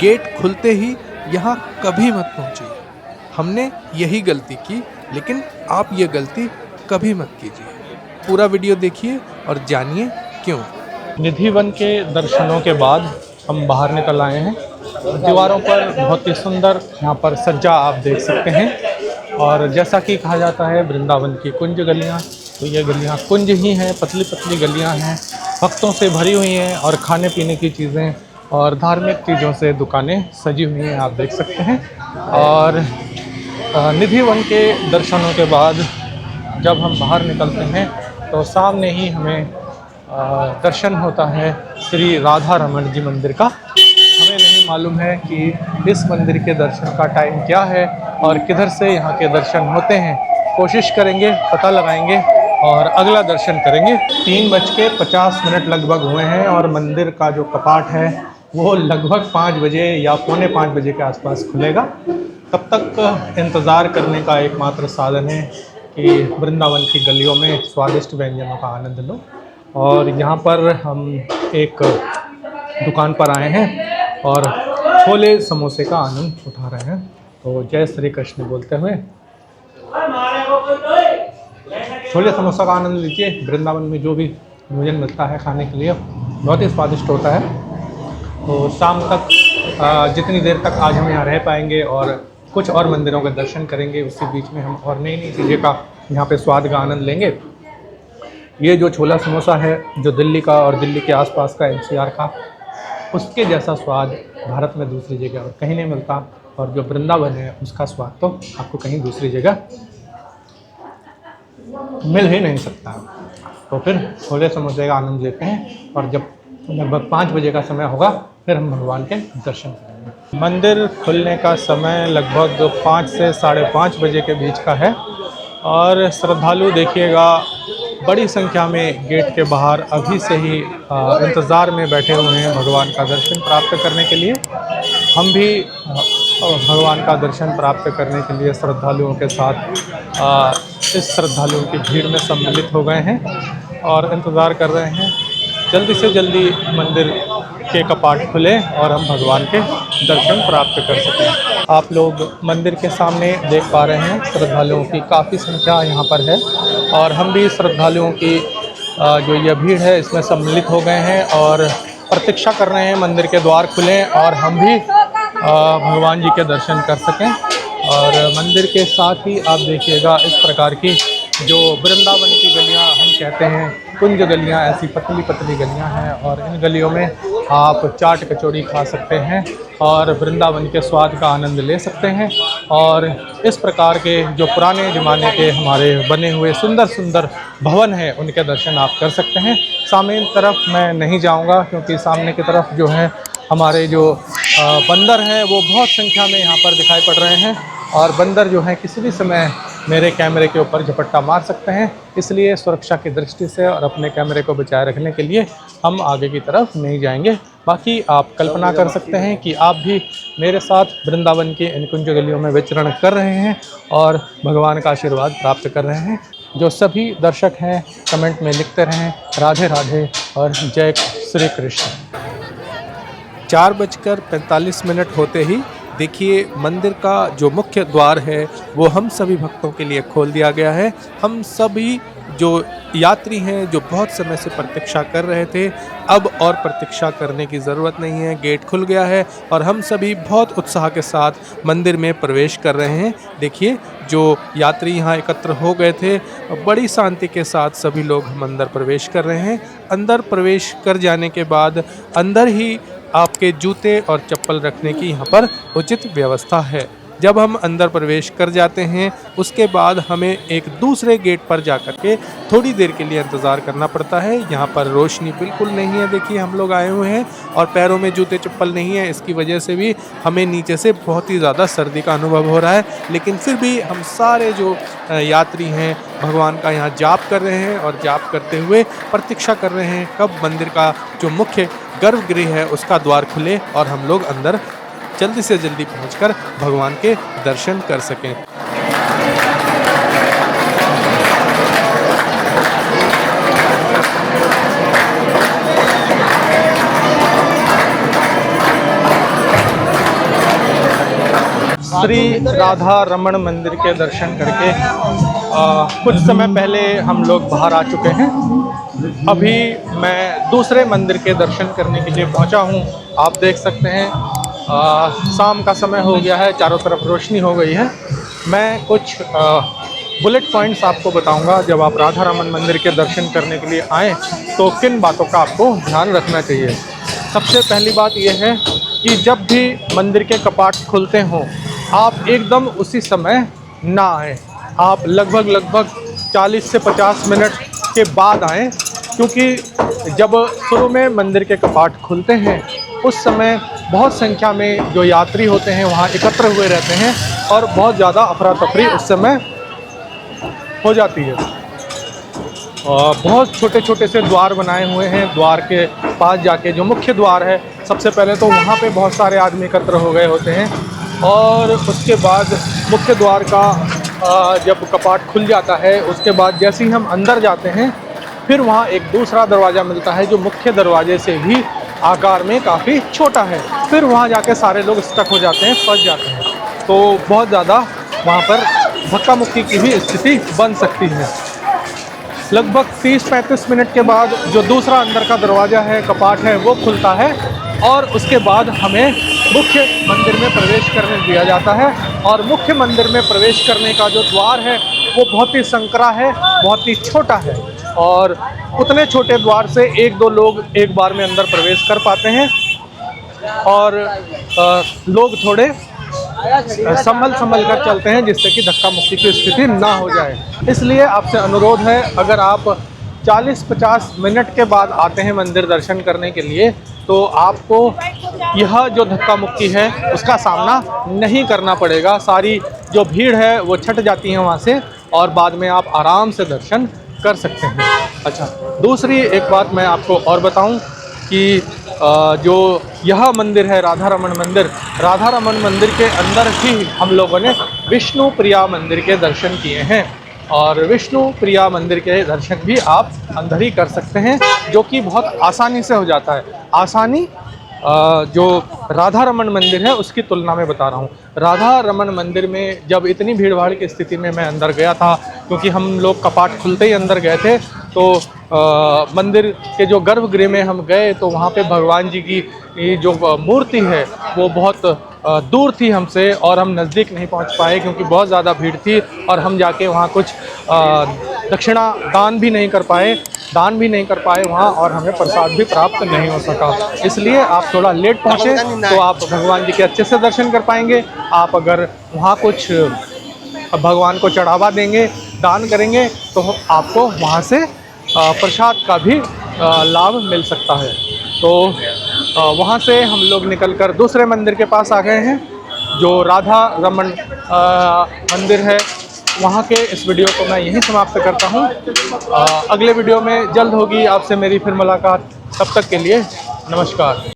Gate खुलते ही यहाँ कभी मत पहुँचिए। हमने यही गलती की, लेकिन आप ये गलती कभी मत कीजिए। पूरा वीडियो देखिए और जानिए क्यों। निधि वन के दर्शनों के बाद हम बाहर निकल आए हैं। दीवारों पर बहुत ही सुंदर यहाँ पर सज्जा आप देख सकते हैं। और जैसा कि कहा जाता है वृंदावन की कुंज गलियाँ, तो ये गलियाँ कुंज ही हैं, पतली पतली गलियाँ हैं, भक्तों से भरी हुई हैं और खाने पीने की चीज़ें और धार्मिक चीज़ों से दुकानें सजी हुई हैं, आप देख सकते हैं। और निधि वन के दर्शनों के बाद जब हम बाहर निकलते हैं तो सामने ही हमें दर्शन होता है श्री राधा रमण जी मंदिर का। हमें नहीं मालूम है कि इस मंदिर के दर्शन का टाइम क्या है और किधर से यहाँ के दर्शन होते हैं। कोशिश करेंगे, पता लगाएंगे और अगला दर्शन करेंगे। 3:50 लगभग हुए हैं और मंदिर का जो कपाट है वो लगभग 5 बजे या पौने 5 बजे के आसपास खुलेगा। तब तक इंतज़ार करने का एकमात्र साधन है कि वृंदावन की गलियों में स्वादिष्ट व्यंजनों का आनंद लो। और यहाँ पर हम एक दुकान पर आए हैं और छोले समोसे का आनंद उठा रहे हैं। तो जय श्री कृष्ण बोलते हुए छोले समोसा का आनंद लीजिए। वृंदावन में जो भी भोजन मिलता है खाने के लिए बहुत ही स्वादिष्ट होता है। तो शाम तक जितनी देर तक आज हम यहाँ रह पाएंगे और कुछ और मंदिरों के दर्शन करेंगे, उसी बीच में हम और नई नई चीज़ें का यहाँ पे स्वाद का आनंद लेंगे। ये जो छोला समोसा है जो दिल्ली का और दिल्ली के आसपास का NCR का, उसके जैसा स्वाद भारत में दूसरी जगह और कहीं नहीं मिलता। और जो वृंदावन है उसका स्वाद तो आपको कहीं दूसरी जगह मिल ही नहीं सकता। तो फिर छोले समोसे का आनंद लेते हैं और जब लगभग 5 बजे का समय होगा फिर हम भगवान के दर्शन करेंगे। मंदिर खुलने का समय लगभग 5 से 5:30 बजे के बीच का है और श्रद्धालु देखिएगा बड़ी संख्या में गेट के बाहर अभी से ही इंतज़ार में बैठे हुए हैं भगवान का दर्शन प्राप्त करने के लिए। हम भी भगवान का दर्शन प्राप्त करने के लिए श्रद्धालुओं के साथ इस श्रद्धालुओं की भीड़ में सम्मिलित हो गए हैं और इंतज़ार कर रहे हैं जल्दी से जल्दी मंदिर के कपाट खुले और हम भगवान के दर्शन प्राप्त कर सकें। आप लोग मंदिर के सामने देख पा रहे हैं श्रद्धालुओं की काफ़ी संख्या यहाँ पर है और हम भी श्रद्धालुओं की जो यह भीड़ है इसमें सम्मिलित हो गए हैं और प्रतीक्षा कर रहे हैं मंदिर के द्वार खुलें और हम भी भगवान जी के दर्शन कर सकें। और मंदिर के साथ ही आप देखिएगा इस प्रकार की जो वृंदावन की गलियां हम कहते हैं कुंज गलियां, ऐसी पतली पतली गलियां हैं और इन गलियों में आप चाट कचौड़ी खा सकते हैं और वृंदावन के स्वाद का आनंद ले सकते हैं। और इस प्रकार के जो पुराने ज़माने के हमारे बने हुए सुंदर सुंदर भवन हैं उनके दर्शन आप कर सकते हैं। सामने की तरफ मैं नहीं जाऊंगा क्योंकि सामने की तरफ जो है हमारे जो बंदर हैं वो बहुत संख्या में यहाँ पर दिखाई पड़ रहे हैं और बंदर जो है किसी भी समय मेरे कैमरे के ऊपर झपट्टा मार सकते हैं। इसलिए सुरक्षा की दृष्टि से और अपने कैमरे को बचाए रखने के लिए हम आगे की तरफ नहीं जाएंगे। बाकी आप कल्पना कर सकते हैं कि आप भी मेरे साथ वृंदावन की इन कुंज गलियों में विचरण कर रहे हैं और भगवान का आशीर्वाद प्राप्त कर रहे हैं। जो सभी दर्शक हैं कमेंट में लिखते रहें राधे राधे और जय श्री कृष्ण। 4:45 होते ही देखिए मंदिर का जो मुख्य द्वार है वो हम सभी भक्तों के लिए खोल दिया गया है। हम सभी जो यात्री हैं जो बहुत समय से प्रतीक्षा कर रहे थे, अब और प्रतीक्षा करने की ज़रूरत नहीं है। गेट खुल गया है और हम सभी बहुत उत्साह के साथ मंदिर में प्रवेश कर रहे हैं। देखिए जो यात्री यहाँ एकत्र हो गए थे बड़ी शांति के साथ सभी लोग हम अंदर प्रवेश कर रहे हैं। अंदर प्रवेश कर जाने के बाद अंदर ही आपके जूते और चप्पल रखने की यहाँ पर उचित व्यवस्था है। जब हम अंदर प्रवेश कर जाते हैं उसके बाद हमें एक दूसरे गेट पर जाकर के थोड़ी देर के लिए इंतज़ार करना पड़ता है। यहाँ पर रोशनी बिल्कुल नहीं है। देखिए हम लोग आए हुए हैं और पैरों में जूते चप्पल नहीं है, इसकी वजह से भी हमें नीचे से बहुत ही ज़्यादा सर्दी का अनुभव हो रहा है। लेकिन फिर भी हम सारे जो यात्री हैं भगवान का यहाँ जाप कर रहे हैं और जाप करते हुए प्रतीक्षा कर रहे हैं कब मंदिर का जो मुख्य गर्भगृह है उसका द्वार खुले और हम लोग अंदर जल्दी से जल्दी पहुंचकर भगवान के दर्शन कर सकें। श्री राधा रमण मंदिर के दर्शन करके कुछ समय पहले हम लोग बाहर आ चुके हैं। अभी मैं दूसरे मंदिर के दर्शन करने के लिए पहुंचा हूं। आप देख सकते हैं शाम का समय हो गया है, चारों तरफ रोशनी हो गई है। मैं कुछ बुलेट पॉइंट्स आपको बताऊंगा। जब आप राधा रमण मंदिर के दर्शन करने के लिए आएँ तो किन बातों का आपको ध्यान रखना चाहिए। सबसे पहली बात यह है कि जब भी मंदिर के कपाट खुलते हों आप एकदम उसी समय ना आएँ। आप लगभग 40 से 50 मिनट के बाद आएँ, क्योंकि जब शुरू में मंदिर के कपाट खुलते हैं उस समय बहुत संख्या में जो यात्री होते हैं वहाँ एकत्र हुए रहते हैं और बहुत ज़्यादा अफरा तफरी उस समय हो जाती है। बहुत छोटे छोटे से द्वार बनाए हुए हैं। द्वार के पास जाके जो मुख्य द्वार है, सबसे पहले तो वहाँ पे बहुत सारे आदमी एकत्र हो गए होते हैं और उसके बाद मुख्य द्वार का जब कपाट खुल जाता है उसके बाद जैसे ही हम अंदर जाते हैं फिर वहाँ एक दूसरा दरवाज़ा मिलता है जो मुख्य दरवाजे से भी आकार में काफ़ी छोटा है। फिर वहाँ जाके सारे लोग स्टक हो जाते हैं, फंस जाते हैं। तो बहुत ज़्यादा वहाँ पर धक्का मुक्की की भी स्थिति बन सकती है। लगभग 30-35 मिनट के बाद जो दूसरा अंदर का दरवाज़ा है, कपाट है, वो खुलता है और उसके बाद हमें मुख्य मंदिर में प्रवेश करने दिया जाता है। और मुख्य मंदिर में प्रवेश करने का जो द्वार है वो बहुत ही संकरा है, बहुत ही छोटा है और उतने छोटे द्वार से 1-2 लोग एक बार में अंदर प्रवेश कर पाते हैं और लोग थोड़े संभल कर चलते हैं जिससे कि धक्का मुक्की की स्थिति ना हो जाए। इसलिए आपसे अनुरोध है, अगर आप 40-50 मिनट के बाद आते हैं मंदिर दर्शन करने के लिए तो आपको यह जो धक्का मुक्की है उसका सामना नहीं करना पड़ेगा। सारी जो भीड़ है वो छट जाती है वहाँ से और बाद में आप आराम से दर्शन कर सकते हैं। अच्छा, दूसरी एक बात मैं आपको और बताऊं कि जो यह मंदिर है राधा रमण मंदिर, राधा रमण मंदिर के अंदर ही हम लोगों ने विष्णु प्रिया मंदिर के दर्शन किए हैं और विष्णु प्रिया मंदिर के दर्शन भी आप अंदर ही कर सकते हैं, जो कि बहुत आसानी से हो जाता है। आसानी जो राधा रमण मंदिर है उसकी तुलना में बता रहा हूँ। राधा रमण मंदिर में जब इतनी भीड़ भाड़ की स्थिति में मैं अंदर गया था, क्योंकि हम लोग कपाट खुलते ही अंदर गए थे, तो मंदिर के जो गर्भगृह में हम गए तो वहाँ पे भगवान जी की जो मूर्ति है वो बहुत दूर थी हमसे और हम नज़दीक नहीं पहुँच पाए क्योंकि बहुत ज़्यादा भीड़ थी और हम जाके वहाँ कुछ दक्षिणा दान भी नहीं कर पाए वहाँ और हमें प्रसाद भी प्राप्त नहीं हो सका। इसलिए आप थोड़ा लेट पहुँचे तो आप भगवान जी के अच्छे से दर्शन कर पाएंगे। आप अगर वहाँ कुछ भगवान को चढ़ावा देंगे, दान करेंगे तो आपको वहाँ से प्रसाद का भी लाभ मिल सकता है। तो वहाँ से हम लोग निकलकर दूसरे मंदिर के पास आ गए हैं जो राधा रमण मंदिर है। वहाँ के इस वीडियो को मैं यहीं समाप्त करता हूँ। अगले वीडियो में जल्द होगी आपसे मेरी फिर मुलाकात। तब तक के लिए नमस्कार।